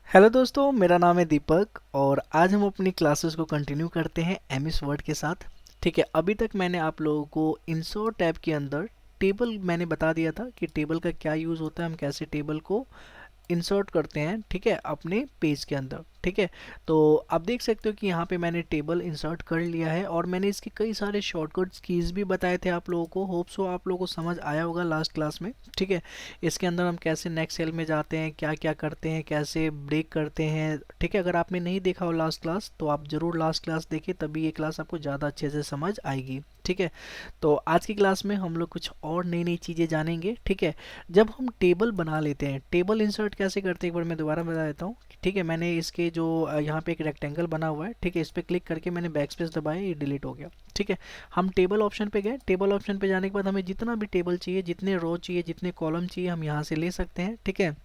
Hello दोस्तों, मेरा नाम है दीपक और आज हम अपनी क्लासेस को कंटिन्यू करते हैं एमएस वर्ड के साथ। ठीक है, अभी तक मैंने आप लोगों को इंसर्ट टैब के अंदर टेबल मैंने बता दिया था कि टेबल का क्या यूज़ होता है, हम कैसे टेबल को इंसर्ट करते हैं, ठीक है, अपने पेज के अंदर। ठीक है, तो आप देख सकते हो कि यहाँ पे मैंने टेबल इंसर्ट कर लिया है और मैंने इसके कई सारे शॉर्टकट्स कीज़ भी बताए थे आप लोगों को। होप सो आप लोगों को समझ आया होगा लास्ट क्लास में। ठीक है, इसके अंदर हम कैसे नेक्स्ट सेल में जाते हैं, क्या क्या करते हैं, कैसे ब्रेक करते हैं। ठीक है, अगर आपने नहीं देखा हो लास्ट क्लास तो आप ज़रूर लास्ट क्लास देखिए, तभी ये क्लास आपको ज़्यादा अच्छे से समझ आएगी। ठीक है, तो आज की क्लास में हम लोग कुछ और नई नई चीज़ें जानेंगे। ठीक है, जब हम टेबल बना लेते हैं, टेबल इंसर्ट कैसे करते हैं एक बार मैं दोबारा बता देता हूँ। ठीक है, मैंने इसके जो यहाँ पे एक रेक्टेंगल बना हुआ है, ठीक है, इस पर क्लिक करके मैंने बैक स्पेस दबाया, ये डिलीट हो गया। ठीक है, हम टेबल ऑप्शन पे गए। टेबल ऑप्शन पे जाने के बाद हमें जितना भी टेबल चाहिए, जितने रो चाहिए, जितने कॉलम चाहिए, हम यहाँ से ले सकते हैं। ठीक है,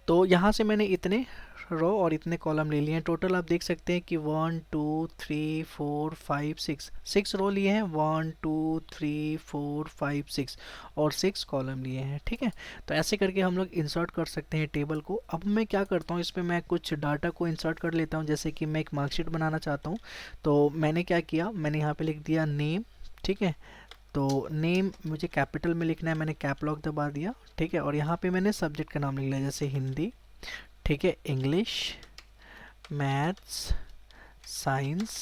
तो यहाँ से मैंने इतने रो और इतने कॉलम ले लिए हैं। टोटल आप देख सकते हैं कि 1 2 3 4 5 6 रो लिए हैं, 1 2 3 4 5 6 और 6 कॉलम लिए हैं। ठीक है, तो ऐसे करके हम लोग इंसर्ट कर सकते हैं टेबल को। अब मैं क्या करता हूँ, इस पर मैं कुछ डाटा को इंसर्ट कर लेता हूँ। जैसे कि मैं एक मार्कशीट बनाना चाहता हूँ, तो मैंने क्या किया, मैंने यहाँ पे लिख दिया नेम। ठीक है, तो नेम मुझे कैपिटल में लिखना है, मैंने कैप लॉक दबा दिया। ठीक है, और यहाँ पे मैंने सब्जेक्ट का नाम लिख लिया, जैसे हिंदी, ठीक है, इंग्लिश, मैथ्स, साइंस,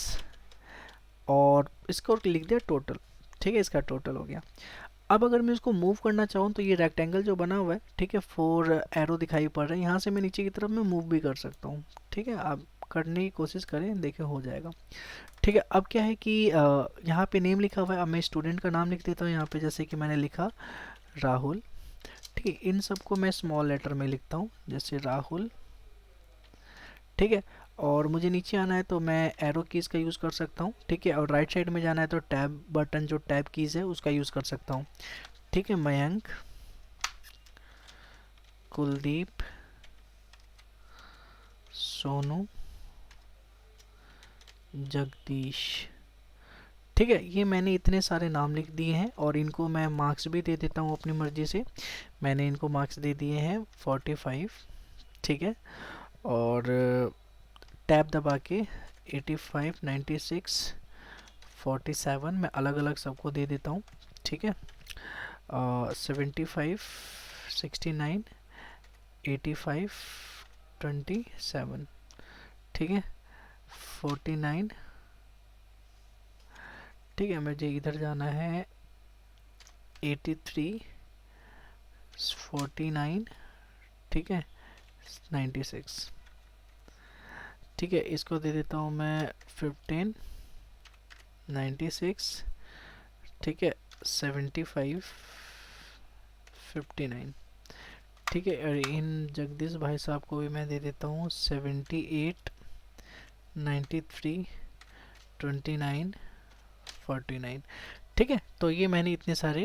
और इसको लिख दिया टोटल। ठीक है, इसका टोटल हो गया। अब अगर मैं इसको मूव करना चाहूँ तो ये रेक्टेंगल जो बना हुआ है, ठीक है, 4 एरो दिखाई पड़ रहे हैं, यहाँ से मैं नीचे की तरफ मैं मूव भी कर सकता हूँ। ठीक है, आप करने की कोशिश करें, देखें हो जाएगा। ठीक है, अब क्या है कि यहाँ पे नेम लिखा हुआ है, अब मैं स्टूडेंट का नाम लिख देता हूँ यहाँ पे, जैसे कि मैंने लिखा राहुल। ठीक है, इन सबको मैं स्मॉल लेटर में लिखता हूँ, जैसे राहुल। ठीक है, और मुझे नीचे आना है तो मैं एरो कीज़ का यूज़ कर सकता हूँ। ठीक है, और राइट साइड में जाना है तो टैब बटन, जो टैब कीज़ है उसका यूज़ कर सकता हूँ। ठीक है, मयंक, कुलदीप, सोनू, जगदीश। ठीक है, ये मैंने इतने सारे नाम लिख दिए हैं और इनको मैं मार्क्स भी दे देता हूँ अपनी मर्ज़ी से। मैंने इनको मार्क्स दे दिए हैं 45। ठीक है, और टैब दबा के 85, 96, 47 मैं अलग अलग सबको दे देता हूँ। ठीक है, 75, 69, 85, 27। ठीक है, 49। ठीक है, मुझे इधर जाना है 83, 49। ठीक है, 96। ठीक है, इसको दे देता हूँ मैं 15, 96। ठीक है, 75, 59। ठीक है, और इन जगदीश भाई साहब को भी मैं दे देता हूँ 78, 93, 29, 49। ठीक है, तो ये मैंने इतने सारे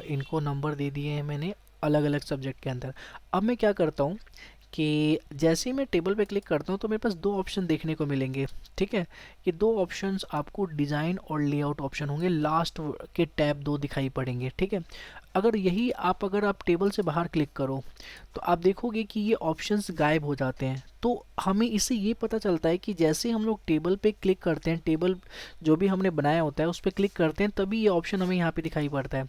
इनको नंबर दे दिए हैं मैंने अलग अलग सब्जेक्ट के अंदर। अब मैं क्या करता हूँ कि जैसे ही मैं टेबल पे क्लिक करता हूँ तो मेरे पास दो ऑप्शन देखने को मिलेंगे। ठीक है, ये दो ऑप्शंस आपको डिज़ाइन और लेआउट ऑप्शन होंगे, लास्ट के टैब दो दिखाई पड़ेंगे। ठीक है, अगर आप टेबल से बाहर क्लिक करो तो आप देखोगे कि ये ऑप्शंस गायब हो जाते हैं। तो हमें इससे ये पता चलता है कि जैसे हम लोग टेबल पे क्लिक करते हैं, टेबल जो भी हमने बनाया होता है उस पर क्लिक करते हैं, तभी ये ऑप्शन हमें यहाँ पे दिखाई पड़ता है।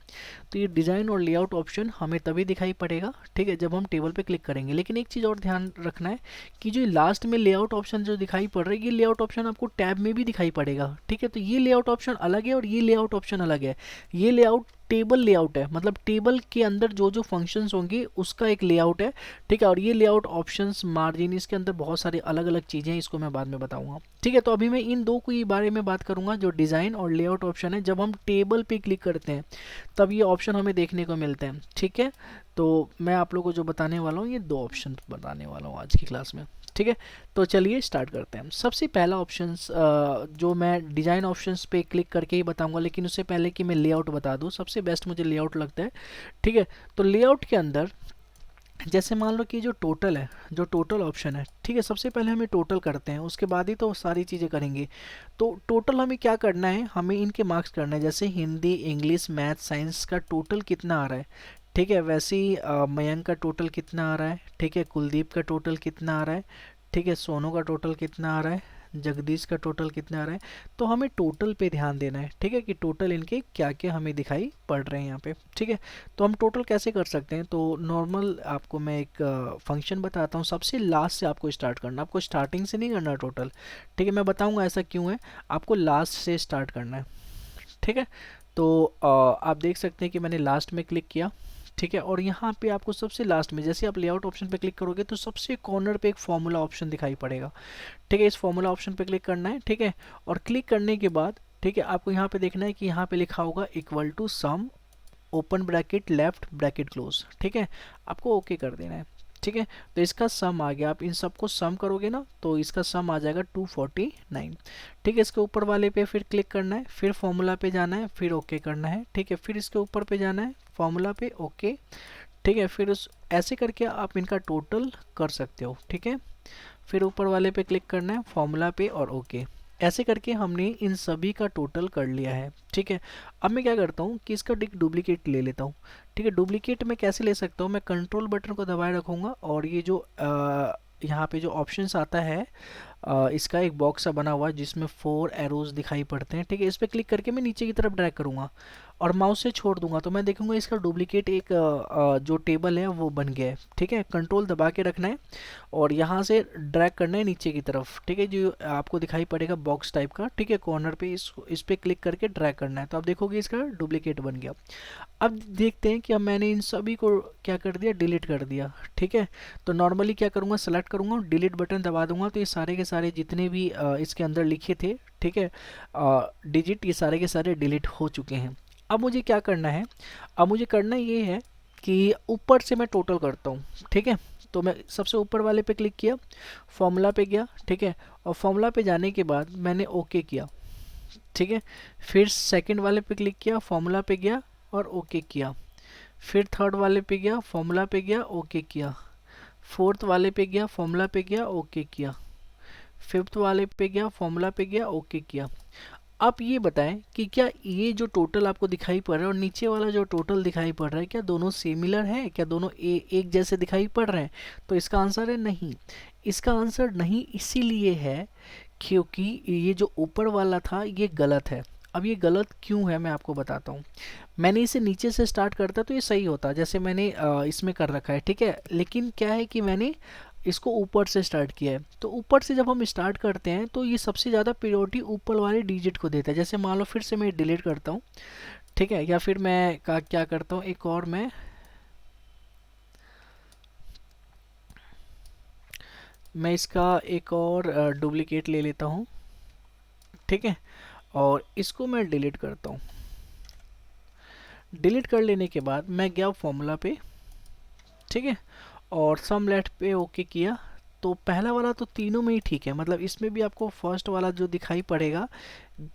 तो ये डिज़ाइन और लेआउट ऑप्शन हमें तभी दिखाई पड़ेगा, ठीक है, जब हम टेबल पे क्लिक करेंगे। लेकिन एक चीज़ और ध्यान रखना है कि जो लास्ट में लेआउट ऑप्शन जो दिखाई पड़ रहा है, ये लेआउट ऑप्शन आपको टैब में भी दिखाई पड़ेगा। ठीक है, तो ये लेआउट ऑप्शन अलग है और ये लेआउट ऑप्शन अलग है। ये लेआउट टेबल लेआउट है, मतलब टेबल के अंदर जो जो फंक्शंस होंगे उसका एक लेआउट है। ठीक है, और ये लेआउट ऑप्शंस, मार्जिन, इसके अंदर बहुत सारी अलग अलग चीज़ें हैं, इसको मैं बाद में बताऊंगा। ठीक है, तो अभी मैं इन दो को ही बारे में बात करूंगा, जो डिज़ाइन और लेआउट ऑप्शन है। जब हम टेबल पे क्लिक करते हैं तब ये ऑप्शन हमें देखने को मिलते हैं। ठीक है, तो मैं आप लोगों को जो बताने वाला हूँ, ये दो ऑप्शन बताने वाला हूँ आज की क्लास में। ठीक है, तो चलिए स्टार्ट करते हैं। सबसे पहला ऑप्शंस जो मैं डिज़ाइन ऑप्शंस पे क्लिक करके ही बताऊंगा, लेकिन उससे पहले कि मैं लेआउट बता दूं, सबसे बेस्ट मुझे लेआउट लगता है। ठीक है, तो लेआउट के अंदर जैसे मान लो कि जो टोटल है, जो टोटल ऑप्शन है, ठीक है, सबसे पहले हमें टोटल करते हैं, उसके बाद ही तो सारी चीज़ें करेंगे। तो टोटल हमें क्या करना है, हमें इनके मार्क्स करना है, जैसे हिंदी, इंग्लिश, मैथ, साइंस का टोटल कितना आ रहा है। ठीक है, वैसे ही मयंक का टोटल कितना आ रहा है, ठीक है, कुलदीप का टोटल कितना आ रहा है, ठीक है, सोनू का टोटल कितना आ रहा है, जगदीश का टोटल कितना आ रहा है। तो हमें टोटल पे ध्यान देना है, ठीक है, कि टोटल इनके क्या क्या हमें दिखाई पड़ रहे हैं यहाँ पे, ठीक है। तो हम टोटल कैसे कर सकते हैं, तो नॉर्मल आपको मैं एक फंक्शन बताता हूँ। सबसे लास्ट से आपको स्टार्ट करना, आपको स्टार्टिंग से नहीं करना टोटल, ठीक है, मैं बताऊँगा ऐसा क्यों है, आपको लास्ट से स्टार्ट करना है, ठीक है। तो आप देख सकते हैं कि मैंने लास्ट में क्लिक किया, ठीक है, और यहाँ पे आपको सबसे लास्ट में जैसे आप लेआउट ऑप्शन पे क्लिक करोगे तो सबसे कॉर्नर पे एक फॉर्मूला ऑप्शन दिखाई पड़ेगा, ठीक है, इस फॉर्मूला ऑप्शन पे क्लिक करना है, ठीक है। और क्लिक करने के बाद, ठीक है, आपको यहाँ पे देखना है कि यहाँ पे लिखा होगा equal to sum open bracket left bracket close, ठीक है, आपको ओके कर देना है, ठीक है। तो इसका सम आ गया, आप इन सबको सम करोगे ना तो इसका सम आ जाएगा 249, ठीक है। इसके ऊपर वाले पे फिर क्लिक करना है, फिर फॉर्मूला पे जाना है, फिर ओके करना है, ठीक है, फिर इसके ऊपर पे जाना है, फॉर्मूला पे ओके, ठीक है, फिर उस ऐसे करके आप इनका टोटल कर सकते हो, ठीक है। फिर ऊपर वाले पे क्लिक करना है, फॉर्मूला पे और ओके, ऐसे करके हमने इन सभी का टोटल कर लिया है, ठीक है। अब मैं क्या करता हूँ कि इसका एक डुप्लीकेट ले लेता हूँ, ठीक है। डुप्लीकेट मैं कैसे ले सकता हूँ, मैं कंट्रोल बटन को दबाए रखूँगा और ये जो यहाँ पे जो ऑप्शंस आता है इसका एक बॉक्स सा बना हुआ है जिसमें 4 एरोज दिखाई पड़ते हैं, ठीक है। इस पर क्लिक करके मैं नीचे की तरफ ड्रैग करूँगा और माउस से छोड़ दूंगा तो मैं देखूंगा इसका डुप्लीकेट एक जो टेबल है वो बन गया है, ठीक है। कंट्रोल दबा के रखना है और यहाँ से ड्रैग करना है नीचे की तरफ, ठीक है, जो आपको दिखाई पड़ेगा बॉक्स टाइप का, ठीक है, कॉर्नर पे इस पे क्लिक करके ड्रैग करना है तो आप देखोगे इसका डुप्लीकेट बन गया। अब देखते हैं कि अब मैंने इन सभी को क्या कर दिया, डिलीट कर दिया, ठीक है। तो नॉर्मली क्या करूँगा, सेलेक्ट करूँगा, डिलीट बटन दबा दूंगा तो ये सारे के सारे जितने भी इसके अंदर लिखे थे, ठीक है, डिजिट, ये सारे के सारे डिलीट हो चुके हैं। अब मुझे क्या करना है, अब मुझे करना ये है कि ऊपर से मैं टोटल करता हूँ, ठीक है। तो मैं सबसे ऊपर वाले पे क्लिक किया, फॉर्मूला पे गया, ठीक है, और फॉर्मूला पे जाने के बाद मैंने ओके किया, ठीक है। फिर सेकंड वाले पे क्लिक किया, फॉर्मूला पे गया और ओके किया। फिर थर्ड वाले पे गया, फॉर्मूला पे गया, ओके किया। फोर्थ वाले पे गया, फॉर्मूला पे गया, ओके किया। फिफ्थ वाले पे गया, फॉर्मूला पे गया, ओके किया। आप ये बताएं कि क्या ये जो टोटल आपको दिखाई पड़ रहा है और नीचे वाला जो टोटल दिखाई पड़ रहा है क्या दोनों सिमिलर है, क्या दोनों एक जैसे दिखाई पड़ रहे हैं। तो इसका आंसर है नहीं। इसका आंसर नहीं इसीलिए है क्योंकि ये जो ऊपर वाला था ये गलत है। अब ये गलत क्यों है मैं आपको बताता हूँ। मैंने इसे नीचे से स्टार्ट करता तो ये सही होता जैसे मैंने इसमें कर रखा है, ठीक है। लेकिन क्या है कि मैंने इसको ऊपर से स्टार्ट किया है। तो ऊपर से जब हम स्टार्ट करते हैं तो ये सबसे ज़्यादा प्रायोरिटी ऊपर वाले डिजिट को देता है। जैसे मान लो फिर से मैं डिलीट करता हूँ, ठीक है, या फिर मैं क्या करता हूँ, एक और मैं इसका एक और डुप्लीकेट ले लेता हूँ, ठीक है, और इसको मैं डिलीट करता हूँ। डिलीट कर लेने के बाद मैं गया फॉर्मूला पे, ठीक है, और सम लेफ्ट पे ओके किया। तो पहला वाला तो तीनों में ही ठीक है, मतलब इसमें भी आपको फर्स्ट वाला जो दिखाई पड़ेगा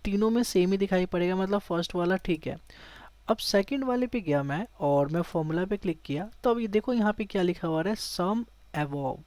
तीनों में सेम ही दिखाई पड़ेगा, मतलब फर्स्ट वाला ठीक है। अब सेकंड वाले पे गया मैं और मैं फॉर्मूला पे क्लिक किया तो अब ये देखो यहाँ पे क्या लिखा हुआ है, सम एवॉव।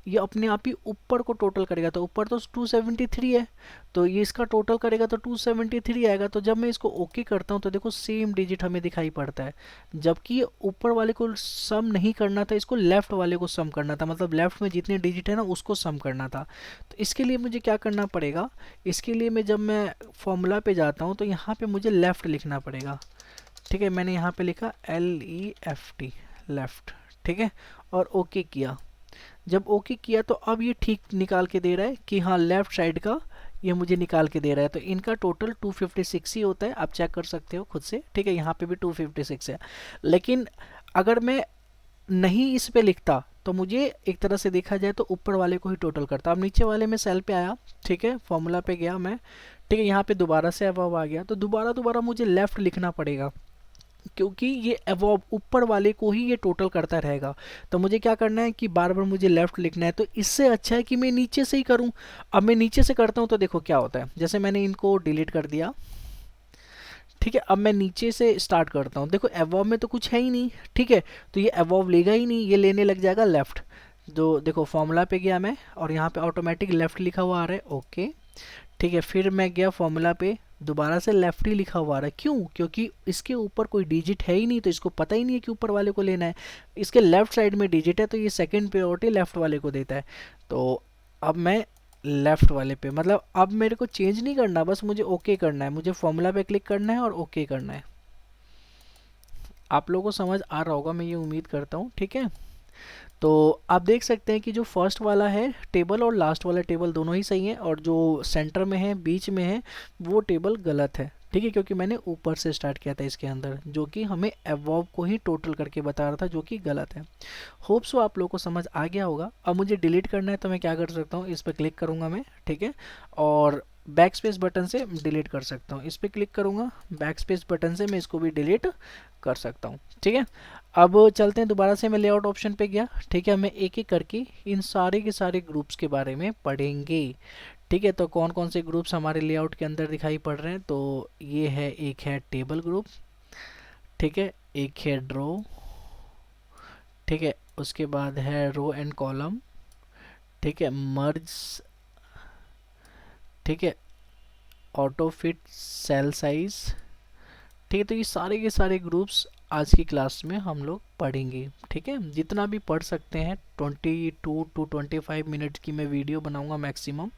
ये अपने आप ही ऊपर को टोटल करेगा। तो ऊपर तो 273 है तो ये इसका टोटल करेगा तो 273 आएगा। तो जब मैं इसको ओके करता हूँ तो देखो सेम डिजिट हमें दिखाई पड़ता है। जबकि ऊपर वाले को सम नहीं करना था, इसको लेफ्ट वाले को सम करना था, मतलब लेफ्ट में जितने डिजिट है ना उसको सम करना था। तो इसके लिए मुझे क्या करना पड़ेगा, इसके लिए मैं जब मैं फॉर्मूला पे जाता हूँ तो यहाँ पे मुझे लेफ्ट लिखना पड़ेगा, ठीक है। मैंने यहाँ पे लिखा LEFT लेफ्ट, ठीक है, और ओके किया। जब ओके किया तो अब ये ठीक निकाल के दे रहा है कि हाँ लेफ्ट साइड का ये मुझे निकाल के दे रहा है। तो इनका टोटल 256 ही होता है, आप चेक कर सकते हो खुद से, ठीक है। यहाँ पे भी 256 है। लेकिन अगर मैं नहीं इस पे लिखता तो मुझे एक तरह से देखा जाए तो ऊपर वाले को ही टोटल करता। अब नीचे वाले में सेल पे आया, ठीक है, फॉर्मूला पे गया मैं, ठीक है, यहाँ पे दोबारा से अबव आ गया तो दोबारा मुझे लेफ्ट लिखना पड़ेगा क्योंकि ये अबव ऊपर वाले को ही ये टोटल करता रहेगा। तो मुझे क्या करना है कि बार बार मुझे लेफ्ट लिखना है। तो इससे अच्छा है कि मैं नीचे से ही करूं। अब मैं नीचे से करता हूं तो देखो क्या होता है, जैसे मैंने इनको डिलीट कर दिया, ठीक है। अब मैं नीचे से स्टार्ट करता हूँ, देखो अबव में तो कुछ है ही नहीं, ठीक है, तो ये अबव लेगा ही नहीं, ये लेने लग जाएगा लेफ्ट। जो देखो फॉर्मूला पे गया मैं और यहाँ पे ऑटोमेटिक लेफ्ट लिखा हुआ आ रहा है, ओके, ठीक है। फिर मैं गया फॉर्मूला पे, दोबारा से लेफ्ट ही लिखा हुआ आ रहा है। क्यों? क्योंकि इसके ऊपर कोई डिजिट है ही नहीं, तो इसको पता ही नहीं है कि ऊपर वाले को लेना है। इसके लेफ्ट साइड में डिजिट है, तो ये सेकंड प्रायोरिटी लेफ्ट वाले को देता है। तो अब मैं लेफ्ट वाले पे, मतलब अब मेरे को चेंज नहीं करना, बस मुझे ओके करना है, मुझे फॉर्मूला पे क्लिक करना है और ओके करना है। आप लोगों को समझ आ रहा होगा, मैं ये उम्मीद करता हूँ। ठीक है, तो आप देख सकते हैं कि जो फर्स्ट वाला है टेबल और लास्ट वाला टेबल दोनों ही सही हैं, और जो सेंटर में है, बीच में है, वो टेबल गलत है। ठीक है, क्योंकि मैंने ऊपर से स्टार्ट किया था इसके अंदर, जो कि हमें अबव को ही टोटल करके बता रहा था, जो कि गलत है। होप सो आप लोगों को समझ आ गया होगा। अब मुझे डिलीट करना है, तो मैं क्या कर सकता हूँ, इस पर क्लिक करूँगा मैं। ठीक है, और बैक स्पेस बटन से डिलीट कर सकता हूँ। इस पर क्लिक करूँगा, बैक स्पेस बटन से मैं इसको भी डिलीट कर सकता हूँ। ठीक है, अब चलते हैं दोबारा से, मैं लेआउट ऑप्शन पे गया। ठीक है, मैं एक एक करके इन सारे के सारे ग्रुप्स के बारे में पढ़ेंगे। ठीक है, तो कौन कौन से ग्रुप्स हमारे लेआउट के अंदर दिखाई पड़ रहे हैं, तो ये है, एक है टेबल ग्रुप। ठीक है, एक है ड्रॉ। ठीक है, उसके बाद है रो एंड कॉलम। ठीक है, मर्ज। ठीक है, ऑटो फिट, सेल साइज। ठीक है, तो ये सारे के सारे ग्रुप्स आज की क्लास में हम लोग पढ़ेंगे। ठीक है, जितना भी पढ़ सकते हैं, 22 to 25 मिनट्स की मैं वीडियो बनाऊंगा मैक्सिमम।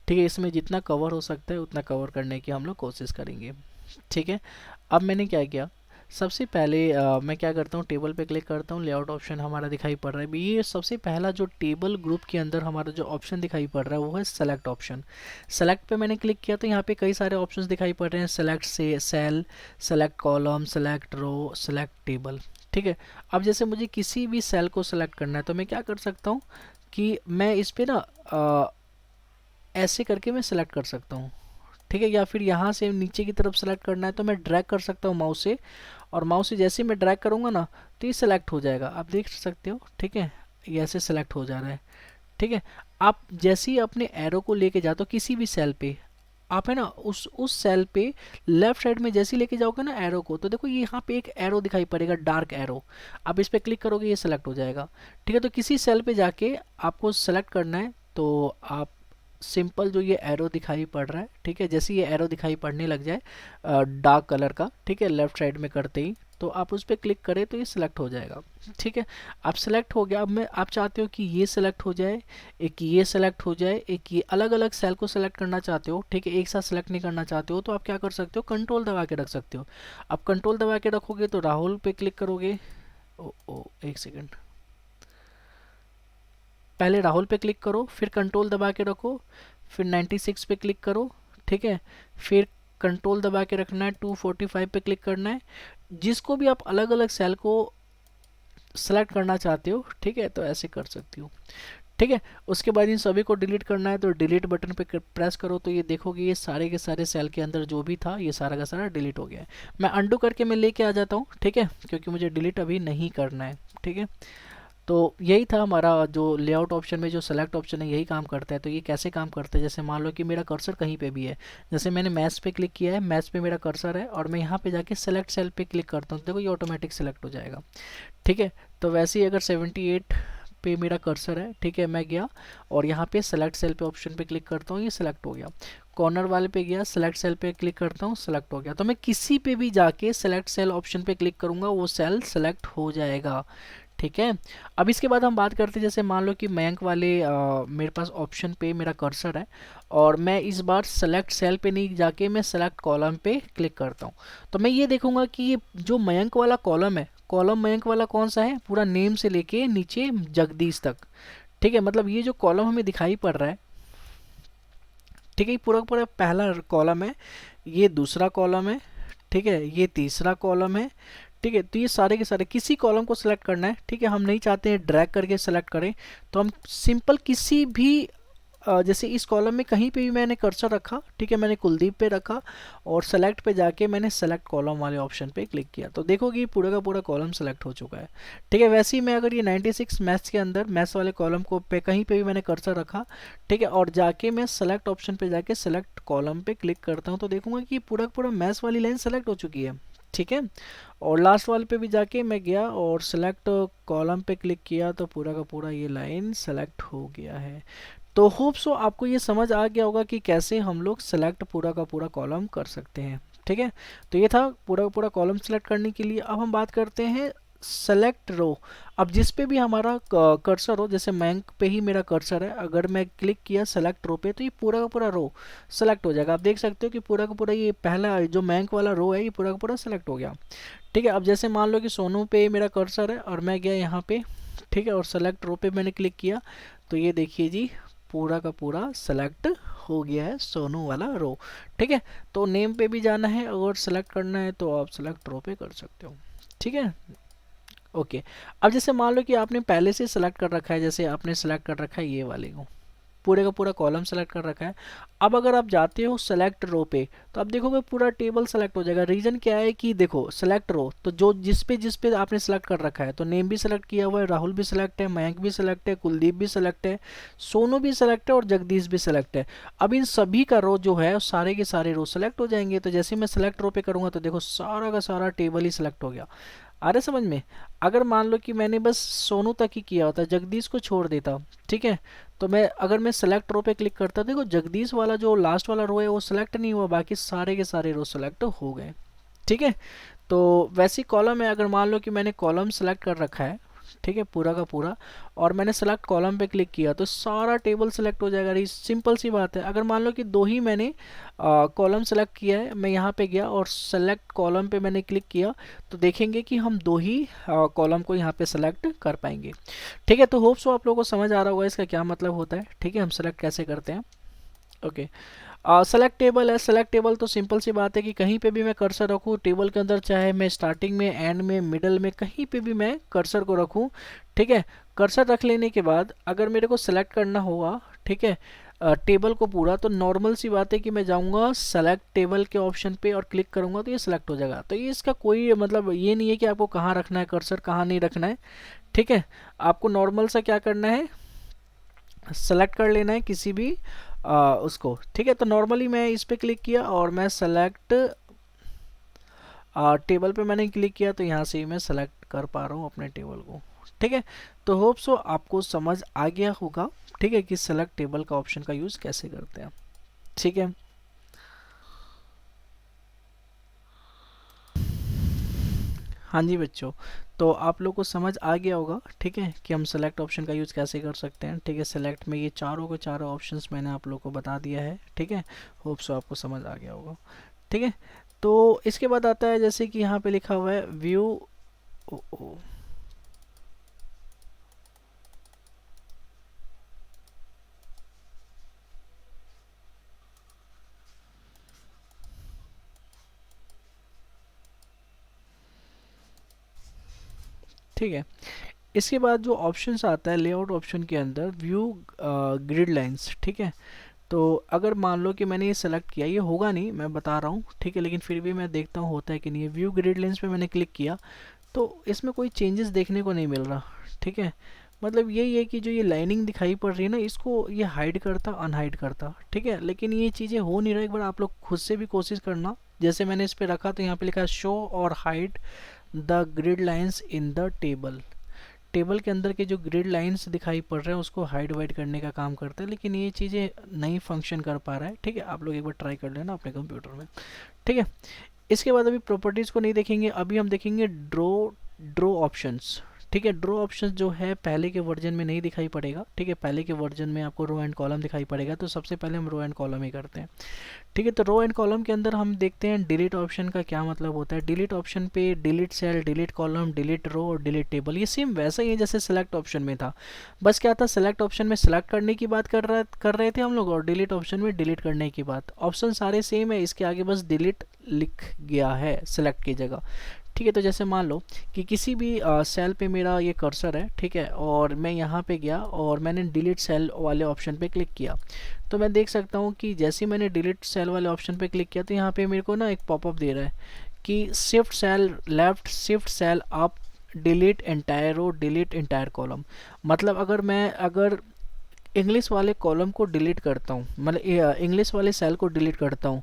ठीक है, इसमें जितना कवर हो सकता है उतना कवर करने की हम लोग कोशिश करेंगे। ठीक है, अब मैंने क्या किया, सबसे पहले मैं क्या करता हूँ, टेबल पे क्लिक करता हूँ, लेआउट ऑप्शन हमारा दिखाई पड़ रहा है। ये सबसे पहला जो टेबल ग्रुप के अंदर हमारा जो ऑप्शन दिखाई पड़ रहा है वो है सेलेक्ट ऑप्शन। सेलेक्ट पे मैंने क्लिक किया, तो यहाँ पे कई सारे ऑप्शंस दिखाई पड़ रहे हैं, सेलेक्ट से सेल, सेलेक्ट कॉलम, सेलेक्ट रो, सेलेक्ट टेबल। ठीक है, अब जैसे मुझे किसी भी सेल को सेलेक्ट करना है, तो मैं क्या कर सकता हूँ कि मैं इस पर ना ऐसे करके मैं सेलेक्ट कर सकता हूँ। ठीक है, या फिर यहाँ से नीचे की तरफ सेलेक्ट करना है, तो मैं ड्रैग कर सकता हूँ माउस से, और माउस से जैसे ही मैं ड्रैग करूँगा ना, तो ये सेलेक्ट हो जाएगा, आप देख सकते हो। ठीक है, ये ऐसे सेलेक्ट हो जा रहा है। ठीक है, आप जैसे ही अपने एरो को लेके जाते हो किसी भी सेल पे, आप है ना उस सेल पे लेफ्ट साइड में जैसे ही लेके जाओगे ना एरो को, तो देखो ये यहाँ पे एक एरो दिखाई पड़ेगा, डार्क एरो। आप इस पे क्लिक करोगे, ये सेलेक्ट हो जाएगा। ठीक है, तो किसी सेल पे जाके आपको सेलेक्ट करना है, तो आप सिंपल जो ये एरो दिखाई पड़ रहा है, ठीक है, जैसे ये एरो दिखाई पड़ने लग जाए डार्क कलर का, ठीक है, लेफ्ट साइड में करते ही, तो आप उस पर क्लिक करें तो ये सिलेक्ट हो जाएगा। ठीक है, अब सिलेक्ट हो गया। अब मैं, आप चाहते हो कि ये सिलेक्ट हो जाए, एक ये सिलेक्ट हो जाए, एक ये, अलग अलग सेल को सिलेक्ट करना चाहते हो, ठीक है, एक साथ सिलेक्ट नहीं करना चाहते हो, तो आप क्या कर सकते हो, कंट्रोल दबा के रख सकते हो। अब कंट्रोल दबा के रखोगे तो राहुल पे क्लिक करोगे, ओ एक सेकेंड, पहले राहुल पे क्लिक करो, फिर कंट्रोल दबा के रखो, फिर 96 पे क्लिक करो। ठीक है, फिर कंट्रोल दबा के रखना है, 245 पे क्लिक करना है। जिसको भी आप अलग अलग सेल को सेलेक्ट करना चाहते हो, ठीक है, तो ऐसे कर सकती हो। ठीक है, उसके बाद इन सभी को डिलीट करना है, तो डिलीट बटन पे प्रेस करो, तो ये देखोगे ये सारे के सारे सेल के अंदर जो भी था ये सारा का सारा डिलीट हो गया है। मैं अंडू करके मैं लेके आ जाता हूँ। ठीक है, क्योंकि मुझे डिलीट अभी नहीं करना है। ठीक है, तो यही था हमारा जो लेआउट ऑप्शन में जो सेलेक्ट ऑप्शन है, यही काम करता है। तो ये कैसे काम करता है, जैसे मान लो कि मेरा कर्सर कहीं पे भी है, जैसे मैंने मैच पे क्लिक किया है, मैच पे मेरा कर्सर है, और मैं यहाँ पे जाके सेलेक्ट सेल पे क्लिक करता हूँ, तो देखो ये ऑटोमेटिक सेलेक्ट हो जाएगा। ठीक है, तो वैसे ही अगर 78 पे मेरा कर्सर है, ठीक है, मैं गया और यहाँ पे सेलेक्ट सेल पे ऑप्शन पे क्लिक करता हूँ, ये सेलेक्ट हो गया। कॉर्नर वाले पे गया, सेलेक्ट सेल पे क्लिक करता हूँ, सेलेक्ट हो गया। तो मैं किसी पे भी जाके सेलेक्ट सेल ऑप्शन पे क्लिक करूँगा, वो सेल सेलेक्ट हो जाएगा। ठीक है, अब इसके बाद हम बात करते हैं, जैसे मान लो कि मयंक वाले मेरे पास ऑप्शन पे मेरा कर्सर है, और मैं इस बार सेलेक्ट सेल पे नहीं जाके मैं सेलेक्ट कॉलम पे क्लिक करता हूँ, तो मैं ये देखूंगा कि ये जो मयंक वाला कॉलम है, कॉलम मयंक वाला कौन सा है, पूरा नेम से लेके नीचे जगदीश तक। ठीक है, मतलब ये जो कॉलम हमें दिखाई पड़ रहा है, ठीक है, पूरा पूरा पहला कॉलम है, ये दूसरा कॉलम है, ठीक है, ये तीसरा कॉलम है। ठीक है, तो ये सारे के सारे किसी कॉलम को सिलेक्ट करना है। ठीक है, हम नहीं चाहते हैं ड्रैग करके सेलेक्ट करें, तो हम सिंपल किसी भी जैसे इस कॉलम में कहीं पे भी मैंने कर्सर रखा, ठीक है, मैंने कुलदीप पे रखा और सेलेक्ट पे जाके मैंने सेलेक्ट कॉलम वाले ऑप्शन पे क्लिक किया, तो देखोगे पूरा का पूरा कॉलम सेलेक्ट हो चुका है। ठीक है, वैसे ही मैं अगर ये 96 मैथ्स के अंदर मैथ्स वाले कॉलम को पे कहीं पे भी मैंने कर्सर रखा, ठीक है, और जाके मैं सेलेक्ट ऑप्शन पे जाके सेलेक्ट कॉलम पे क्लिक करता हूँ, तो देखूंगा कि पूरा पूरा मैथ्स वाली लाइन सेलेक्ट हो चुकी है। ठीक है। और लास्ट वाले पे भी जाके मैं गया और सेलेक्ट कॉलम पे क्लिक किया तो पूरा का पूरा ये लाइन सेलेक्ट हो गया है। तो होप सो आपको ये समझ आ गया होगा कि कैसे हम लोग सेलेक्ट पूरा का पूरा कॉलम कर सकते हैं। ठीक है, तो ये था पूरा का पूरा कॉलम सेलेक्ट करने के लिए। अब हम बात करते हैं सेलेक्ट रो। अब जिस पे भी हमारा कर्सर हो, जैसे बैंक पे ही मेरा कर्सर है, अगर मैं क्लिक किया सेलेक्ट रो पे तो ये पूरा का पूरा रो सेलेक्ट हो जाएगा। आप देख सकते हो कि पूरा का पूरा ये पहला जो बैंक वाला रो है ये पूरा का पूरा सेलेक्ट हो गया। ठीक है, अब जैसे मान लो कि सोनू पे मेरा कर्सर है और मैं गया यहाँ पे, ठीक है, और सेलेक्ट रो पे मैंने क्लिक किया तो ये देखिए जी पूरा का पूरा सेलेक्ट हो गया है सोनू वाला रो। ठीक है, तो नेम पे भी जाना है अगर सेलेक्ट करना है तो आप सेलेक्ट रो पे कर सकते हो। ठीक है, ओके। अब जैसे मान लो कि आपने पहले से सेलेक्ट कर रखा है, जैसे आपने सेलेक्ट कर रखा है ये वाले को, पूरे का पूरा कॉलम सेलेक्ट कर रखा है। अब अगर आप जाते हो सेलेक्ट रो पे तो आप देखोगे पूरा टेबल सेलेक्ट हो जाएगा। रीजन क्या है कि देखो सेलेक्ट रो तो जो जिस पे आपने सेलेक्ट कर रखा है, तो नेम भी सेलेक्ट किया हुआ है, राहुल भी सेलेक्ट है, मयंक भी सेलेक्ट है, कुलदीप भी सेलेक्ट है, सोनू भी सेलेक्ट है और जगदीश भी सेलेक्ट है। अब इन सभी का रो जो है सारे के सारे रो सेलेक्ट हो जाएंगे। तो जैसे मैं सेलेक्ट रो पे करूंगा तो देखो सारा का सारा टेबल ही सेलेक्ट हो गया। आ रहे समझ में? अगर मान लो कि मैंने बस सोनू तक ही किया होता, जगदीश को छोड़ देता, ठीक है, तो मैं अगर मैं सेलेक्ट रो पे क्लिक करता, देखो जगदीश वाला जो लास्ट वाला रो है वो सेलेक्ट नहीं हुआ, बाकी सारे के सारे रो सेलेक्ट हो गए। ठीक है, तो वैसी कॉलम है, अगर मान लो कि मैंने कॉलम सेलेक्ट कर रखा है, ठीक है, पूरा का पूरा, और मैंने सेलेक्ट कॉलम पे क्लिक किया तो सारा टेबल सेलेक्ट हो जाएगा। ये सिंपल सी बात है। अगर मान लो कि दो ही मैंने कॉलम सेलेक्ट किया है, मैं यहाँ पे गया और सेलेक्ट कॉलम पे मैंने क्लिक किया तो देखेंगे कि हम दो ही कॉलम को यहाँ पे सेलेक्ट कर पाएंगे। ठीक है, तो होप सो आप लोगों को समझ आ रहा होगा इसका क्या मतलब होता है। ठीक है, हम सेलेक्ट कैसे करते हैं। ओके, सेलेक्ट टेबल है। सेलेक्ट टेबल तो सिंपल सी बात है कि कहीं पे भी मैं कर्सर रखूँ टेबल के अंदर, चाहे मैं स्टार्टिंग में, एंड में, मिडल में, कहीं पे भी मैं कर्सर को रखूँ। ठीक है, कर्सर रख लेने के बाद अगर मेरे को सेलेक्ट करना होगा, ठीक है, टेबल को पूरा, तो नॉर्मल सी बात है कि मैं जाऊंगा सेलेक्ट टेबल के ऑप्शन पे और क्लिक करूंगा तो ये सेलेक्ट हो जाएगा। तो ये इसका कोई मतलब ये नहीं है कि आपको कहाँ रखना है कर्सर, कहाँ नहीं रखना है। ठीक है, आपको नॉर्मल सा क्या करना है, सेलेक्ट कर लेना है किसी भी उसको। ठीक है, तो नॉर्मली मैं इस पे क्लिक किया और मैं सेलेक्ट टेबल पे मैंने क्लिक किया तो यहाँ से ही मैं सेलेक्ट कर पा रहा हूँ अपने टेबल को। ठीक है, तो होप सो आपको समझ आ गया होगा, ठीक है, कि सेलेक्ट टेबल का ऑप्शन का यूज़ कैसे करते हैं। ठीक है, हाँ जी बच्चों, तो आप लोग को समझ आ गया होगा, ठीक है, कि हम सेलेक्ट ऑप्शन का यूज़ कैसे कर सकते हैं। ठीक है, सेलेक्ट में ये चारों के चारों ऑप्शंस मैंने आप लोग को बता दिया है। ठीक है, होप सो आपको समझ आ गया होगा। ठीक है, तो इसके बाद आता है जैसे कि यहाँ पे लिखा हुआ है व्यू। ओ, ओ, ठीक है, इसके बाद जो ऑप्शंस आता है लेआउट ऑप्शन के अंदर व्यू ग्रिड लाइंस। ठीक है, तो अगर मान लो कि मैंने ये सेलेक्ट किया, ये होगा नहीं मैं बता रहा हूँ, ठीक है, लेकिन फिर भी मैं देखता हूँ होता है कि नहीं है। व्यू ग्रिड लाइंस पे मैंने क्लिक किया तो इसमें कोई चेंजेस देखने को नहीं मिल रहा। ठीक है, मतलब यही है कि जो ये लाइनिंग दिखाई पड़ रही है ना, इसको ये हाइड करता अनहाइड करता। ठीक है, लेकिन ये चीज़ें हो नहीं रहा। एक बार आप लोग खुद से भी कोशिश करना। जैसे मैंने इस पर रखा तो यहाँ पे लिखा है शो और hide the grid lines in the table. Table के अंदर के जो ग्रिड लाइंस दिखाई पड़ रहे हैं उसको हाइड वाइड करने का काम करता है, लेकिन ये चीज़ें नहीं फंक्शन कर पा रहा है। ठीक है, आप लोग एक बार ट्राई कर लेना अपने कंप्यूटर में। ठीक है, इसके बाद अभी प्रॉपर्टीज़ को नहीं देखेंगे, अभी हम देखेंगे ड्रो। Draw options. ठीक है, ड्रो ऑप्शंस जो है पहले के वर्जन में नहीं दिखाई पड़ेगा। ठीक है, पहले के वर्जन में आपको रो एंड कॉलम दिखाई पड़ेगा, तो सबसे पहले हम रो एंड कॉलम ही करते हैं। ठीक है, तो रो एंड कॉलम के अंदर हम देखते हैं डिलीट ऑप्शन का क्या मतलब होता है। डिलीट ऑप्शन पे delete cell, delete column, delete row और डिलीट टेबल, ये सेम वैसा ही है जैसे सेलेक्ट ऑप्शन में था। बस क्या था, सेलेक्ट ऑप्शन में सेलेक्ट करने की बात कर रहे थे हम लोग, और डिलीट ऑप्शन में डिलीट करने की बात। ऑप्शन सारे सेम है, इसके आगे बस डिलीट लिख गया है सेलेक्ट की जगह। ठीक है, तो जैसे मान लो कि किसी भी सेल पे मेरा ये कर्सर है, ठीक है, और मैं यहाँ पे गया और मैंने डिलीट सेल वाले ऑप्शन पे क्लिक किया, तो मैं देख सकता हूँ कि जैसे मैंने डिलीट सेल वाले ऑप्शन पे क्लिक किया तो यहाँ पे मेरे को ना एक पॉपअप दे रहा है कि shift cell left, shift cell up, delete entire row, delete entire column. मतलब अगर इंग्लिश वाले कॉलम को डिलीट करता हूँ, मतलब इंग्लिश वाले सेल को डिलीट करता हूँ,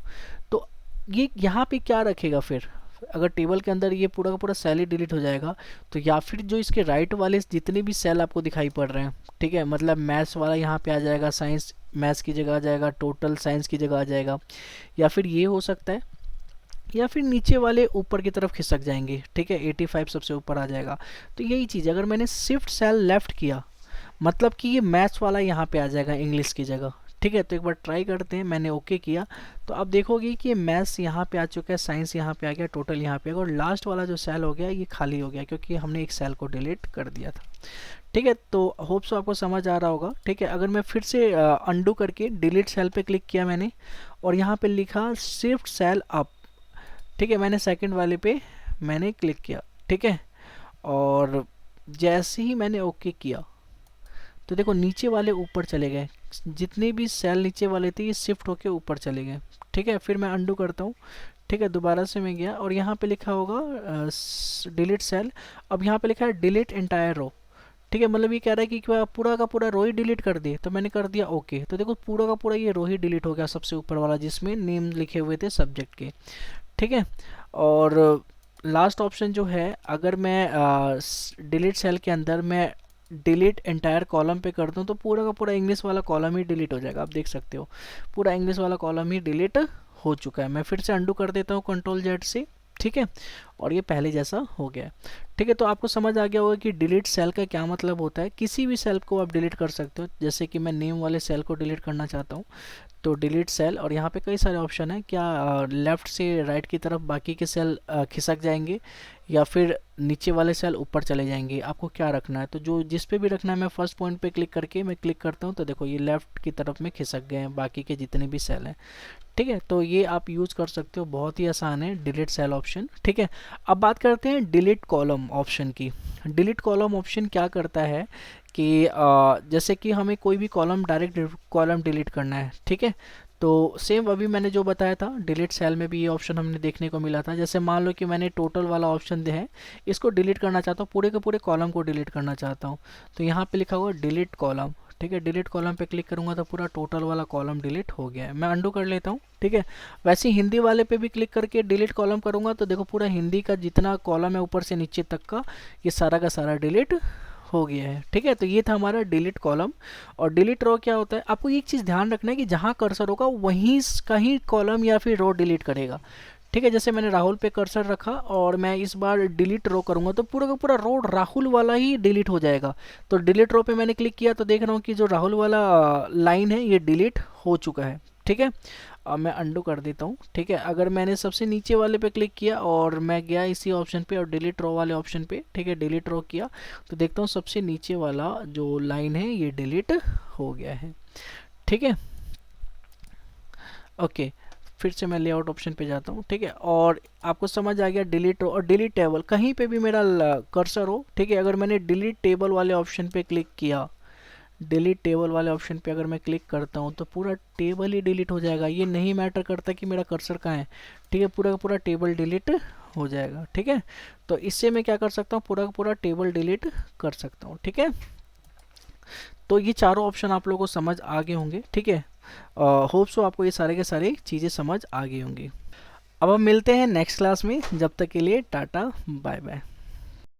तो ये यहाँ पे क्या रखेगा फिर अगर टेबल के अंदर ये पूरा का पूरा सेल ही डिलीट हो जाएगा, तो या फिर जो इसके राइट वाले जितने भी सेल आपको दिखाई पड़ रहे हैं, ठीक है, मतलब मैथ्स वाला यहाँ पे आ जाएगा, साइंस मैथ्स की जगह आ जाएगा, टोटल साइंस की जगह आ जाएगा, या फिर ये हो सकता है, या फिर नीचे वाले ऊपर की तरफ खिसक जाएंगे, ठीक है, 85 सबसे ऊपर आ जाएगा। तो यही चीज़, अगर मैंने शिफ्ट सेल लेफ्ट किया, मतलब कि ये मैथ्स वाला यहाँ पे आ जाएगा इंग्लिश की जगह, ठीक है। तो एक बार ट्राई करते हैं, मैंने ओके किया तो आप देखोगे कि मैथ्स यहाँ पे आ चुका है, साइंस यहाँ पे आ गया, टोटल यहाँ पे आ गया, और लास्ट वाला जो सेल हो गया ये खाली हो गया क्योंकि हमने एक सेल को डिलीट कर दिया था, ठीक है। तो होप सो आपको समझ आ रहा होगा, ठीक है। अगर मैं फिर से अंडू करके डिलीट सेल पे क्लिक किया मैंने, और यहाँ पे लिखा शिफ्ट सेल अप, ठीक है, मैंने सेकंड वाले पे मैंने क्लिक किया, ठीक है, और जैसे ही मैंने ओके किया तो देखो नीचे वाले ऊपर चले गए, जितने भी सेल नीचे वाले थे ये शिफ्ट होके ऊपर चले गए, ठीक है। फिर मैं अंडू करता हूँ, ठीक है, दोबारा से मैं गया और यहाँ पे लिखा होगा डिलीट सेल, अब यहाँ पे लिखा है डिलीट एंटायर रो, ठीक है, मतलब ये कह रहा है कि क्या पूरा का पूरा रो ही डिलीट कर दे, तो मैंने कर दिया ओके। तो देखो पूरा का पूरा ये रो ही डिलीट हो गया, सबसे ऊपर वाला जिसमें नेम लिखे हुए थे सब्जेक्ट के, ठीक है। और लास्ट ऑप्शन जो है, अगर मैं डिलीट सेल के अंदर मैं डिलीट एंटायर कॉलम पे कर दूं तो पूरा का पूरा इंग्लिश वाला कॉलम ही डिलीट हो जाएगा, आप देख सकते हो पूरा इंग्लिश वाला कॉलम ही डिलीट हो चुका है। मैं फिर से अंडू कर देता हूँ कंट्रोल जेड से, ठीक है, और ये पहले जैसा हो गया, ठीक है। तो आपको समझ आ गया होगा कि डिलीट सेल का क्या मतलब होता है। किसी भी सेल को आप डिलीट कर सकते हो, जैसे कि मैं नेम वाले सेल को डिलीट करना चाहता हूँ तो डिलीट सेल, और यहाँ पे कई सारे ऑप्शन हैं, क्या लेफ़्ट से राइट की तरफ बाकी के सेल खिसक जाएंगे या फिर नीचे वाले सेल ऊपर चले जाएंगे, आपको क्या रखना है। तो जो जिस पे भी रखना है, मैं फर्स्ट पॉइंट पे क्लिक करके मैं क्लिक करता हूँ तो देखो ये लेफ़्ट की तरफ में खिसक गए हैं बाकी के जितने भी सेल हैं, ठीक है। तो ये आप यूज़ कर सकते हो, बहुत ही आसान है डिलीट सेल ऑप्शन, ठीक है। अब बात करते हैं डिलीट कॉलम ऑप्शन की। डिलीट कॉलम ऑप्शन क्या करता है कि जैसे कि हमें कोई भी कॉलम डायरेक्ट कॉलम डिलीट करना है, ठीक है। तो सेम अभी मैंने जो बताया था डिलीट सेल में भी ये ऑप्शन हमने देखने को मिला था। जैसे मान लो कि मैंने टोटल वाला ऑप्शन दे है, इसको डिलीट करना चाहता हूँ, पूरे के पूरे कॉलम को डिलीट करना चाहता हूँ, तो यहाँ पे लिखा हुआ डिलीट कॉलम, ठीक है। डिलीट कॉलम पे क्लिक करूंगा तो पूरा टोटल वाला कॉलम डिलीट हो गया है। मैं अंडू कर लेता हूँ, ठीक है। वैसे ही हिंदी वाले पे भी क्लिक करके डिलीट कॉलम करूंगा तो देखो पूरा हिंदी का जितना कॉलम है ऊपर से नीचे तक का ये सारा का सारा डिलीट हो गया है, ठीक है। तो ये था हमारा डिलीट कॉलम। और डिलीट रो क्या होता है, आपको एक चीज़ ध्यान रखना है कि जहाँ कर्सर होगा वहीं का ही कॉलम या फिर रो डिलीट करेगा, ठीक है। जैसे मैंने राहुल पे कर्सर रखा और मैं इस बार डिलीट रो करूंगा तो पूरा का पूरा रो राहुल वाला ही डिलीट हो जाएगा। तो डिलीट रो पे मैंने क्लिक किया तो देख रहा हूँ कि जो राहुल वाला लाइन है ये डिलीट हो चुका है, ठीक है। अब मैं अंडू कर देता हूँ, ठीक है। अगर मैंने सबसे नीचे वाले पे क्लिक किया और मैं गया इसी ऑप्शन पे और डिलीट रो वाले ऑप्शन पे, ठीक है, डिलीट रो किया तो देखता हूँ सबसे नीचे वाला जो लाइन है ये डिलीट हो गया है, ठीक है। ओके, फिर से मैं लेआउट ऑप्शन पे जाता हूँ, ठीक है। और आपको समझ आ गया डिलीट रो और डिलीट टेबल, कहीं पे भी मेरा कर्सर हो, ठीक है। अगर मैंने डिलीट टेबल वाले ऑप्शन पे क्लिक किया, डिलीट टेबल वाले ऑप्शन पे अगर मैं क्लिक करता हूँ तो पूरा टेबल ही डिलीट हो जाएगा, ये नहीं मैटर करता कि मेरा कर्सर कहाँ है, ठीक है। पूरा का पूरा टेबल डिलीट हो जाएगा, ठीक है। तो इससे मैं क्या कर सकता हूँ, पूरा का पूरा टेबल डिलीट कर सकता हूँ, ठीक है। तो ये चारों ऑप्शन आप लोगों को समझ आ गए होंगे, ठीक है। होप सो आपको ये सारे के सारे चीज़ें समझ आ गई होंगी। अब हम मिलते हैं नेक्स्ट क्लास में, जब तक के लिए टाटा बाय बाय।